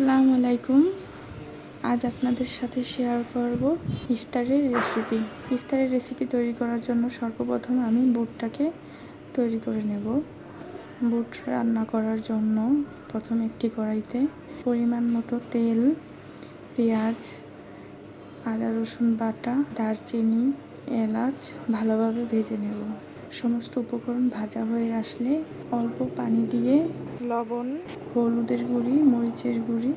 আসসালামু আলাইকুম। আজ আপনাদের সাথে শেয়ার করব ইফতারের রেসিপি। ইফতারের রেসিপি তৈরি করার জন্য সর্বপ্রথম আমি বুটটাকে তৈরি করে নেব। বুট রান্না করার জন্য প্রথম একটি কড়াইতে পরিমাণ মতো তেল, পেঁয়াজ, আদা রসুন বাটা, দারচিনি, এলাচ ভালোভাবে ভেজে নেব। সমস্ত উপকরণ ভাজা হয়ে আসলে অল্প পানি দিয়ে লবণ, হলুদের গুঁড়ি, মরিচের গুঁড়ি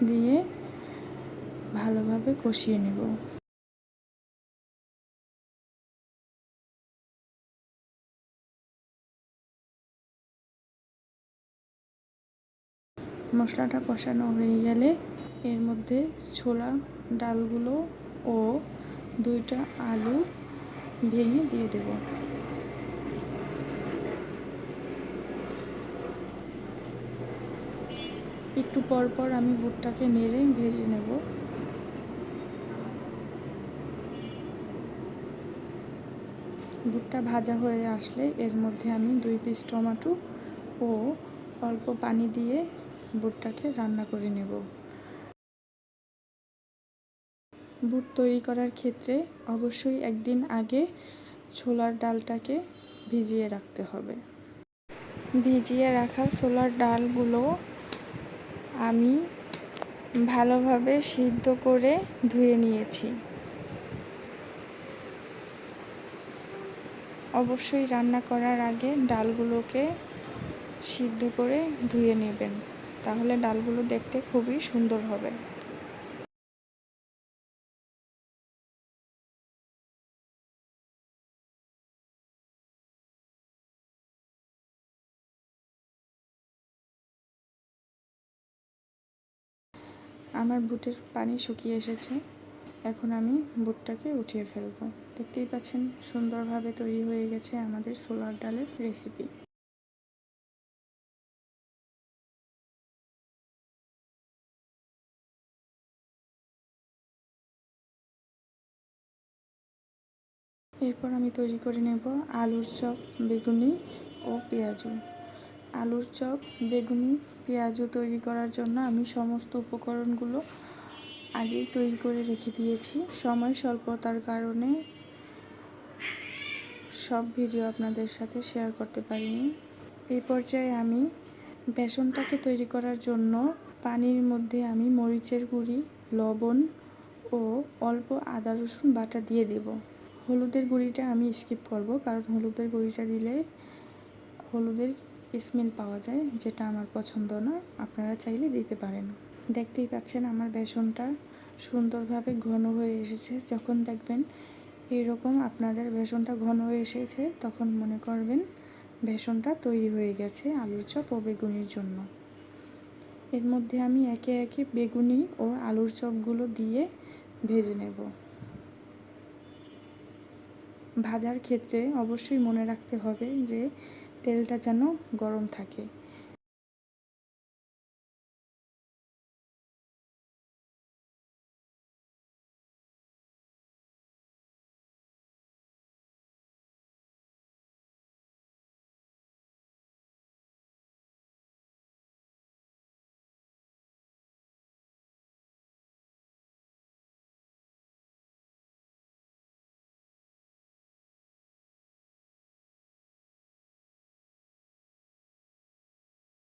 দিয়ে ভালোভাবে কষিয়ে নেব। মশলাটা কষানো হয়ে গেলে এর মধ্যে ছোলা ডালগুলো ও 2টা আলু ভেঙে দিয়ে দেব। একটু পর পর আমি বুটটাকে নেড়ে ভেজে নেব। বুটটা ভাজা হয়ে আসলে এর মধ্যে আমি 2 পিস টমেটো ও অল্প পানি দিয়ে বুটটাকে রান্না করে নেব। বুট তৈরি করার ক্ষেত্রে অবশ্যই একদিন আগে ছোলার ডালটাকে ভিজিয়ে রাখতে হবে। ভিজিয়ে রাখা ছোলার ডালগুলো আমি ভালোভাবে সিদ্ধ করে ধুয়ে নিয়েছি। অবশ্যই রান্না করার আগে ডালগুলোকে সিদ্ধ করে ধুয়ে নেবেন, তাহলে ডালগুলো দেখতে খুবই সুন্দর হবে। আমার বুটের পানি শুকিয়ে এসেছে, এখন আমি বুটটাকে উঠিয়ে ফেলবো। দেখতেই পাচ্ছেন সুন্দরভাবে তৈরি হয়ে গেছে আমাদের ছোলার ডালের রেসিপি। এরপর আমি তৈরি করে নেব আলুর চপ, বেগুনি ও পেঁয়াজু। আলুর চপ, বেগুনি, পেঁয়াজু তৈরি করার জন্য আমি সমস্ত উপকরণগুলো আগেই তৈরি করে রেখে দিয়েছি। সময় স্বল্পতার কারণে সব ভিডিও আপনাদের সাথে শেয়ার করতে পারিনি। এই পর্যায়ে আমি বেসনটাকে তৈরি করার জন্য পানির মধ্যে আমি মরিচের গুঁড়ি, লবণ ও অল্প আদা রসুন বাটা দিয়ে দেব। হলুদের গুঁড়িটা আমি স্কিপ করব, কারণ হলুদের গুঁড়িটা দিলে হলুদের স্মেল পাওয়া যায়, যেটা আমার পছন্দ না। আপনারা চাইলে দিতে পারেন। দেখতেই পাচ্ছেন আমার বেসনটা সুন্দরভাবে ঘন হয়ে এসেছে। যখন দেখবেন এরকম আপনাদের বেসনটা ঘন হয়ে এসেছে, তখন মনে করবেন বেসনটা তৈরি হয়ে গেছে আলুর চপ ও বেগুনির জন্য। এর মধ্যে আমি একে একে বেগুনি ও আলুর চপগুলো দিয়ে ভেজে নেব। ভাজার ক্ষেত্রে অবশ্যই মনে রাখতে হবে যে তেলটা যেন গরম থাকে।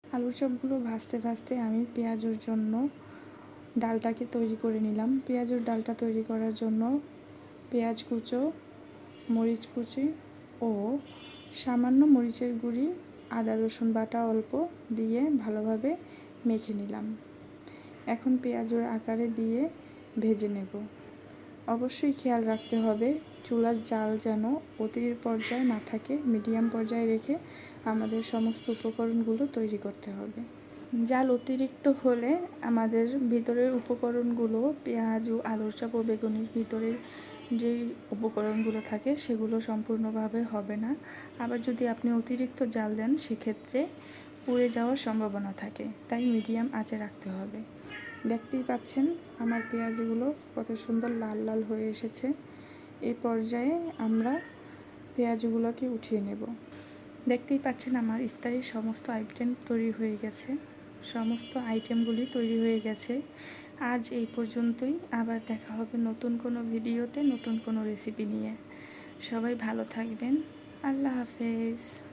আলুর চপগুলো ভাজতে ভাজতে আমি পেঁয়াজুর জন্য ডালটাকে তৈরি করে নিলাম। পেঁয়াজুর ডালটা তৈরি করার জন্য পেঁয়াজ কুচো, মরিচ কুচি ও সামান্য মরিচের গুঁড়ি, আদা রসুন বাটা অল্প দিয়ে ভালোভাবে মেখে নিলাম। এখন পেঁয়াজুর আকারে দিয়ে ভেজে নেব। অবশ্যই খেয়াল রাখতে হবে চুলার জাল যেন অতি পর্যায়ে না থাকে, মিডিয়াম পর্যায়ে রেখে আমাদের সমস্ত উপকরণগুলো তৈরি করতে হবে। জাল অতিরিক্ত হলে আমাদের ভিতরের উপকরণগুলো, পেঁয়াজ ও আলুর চপ ও বেগুনির ভিতরের যেই উপকরণগুলো থাকে সেগুলো সম্পূর্ণভাবে হবে না। আবার যদি আপনি অতিরিক্ত জাল দেন, সেক্ষেত্রে পুড়ে যাওয়ার সম্ভাবনা থাকে, তাই মিডিয়াম আঁচে রাখতে হবে। দেখতেই পাচ্ছেন আমার পেঁয়াজগুলো কত সুন্দর লাল লাল হয়ে এসেছে। এই পর্যায়ে আমরা পেঁয়াজগুলোকে উঠিয়ে নেব। দেখতেই পাচ্ছেন আমার ইফতারির সমস্ত আইটেম তৈরি হয়ে গেছে। সমস্ত আইটেমগুলি তৈরি হয়ে গেছে। আজ এই পর্যন্তই, আবার দেখা হবে নতুন কোনো ভিডিওতে নতুন কোনো রেসিপি নিয়ে। সবাই ভালো থাকবেন। আল্লাহ হাফেজ।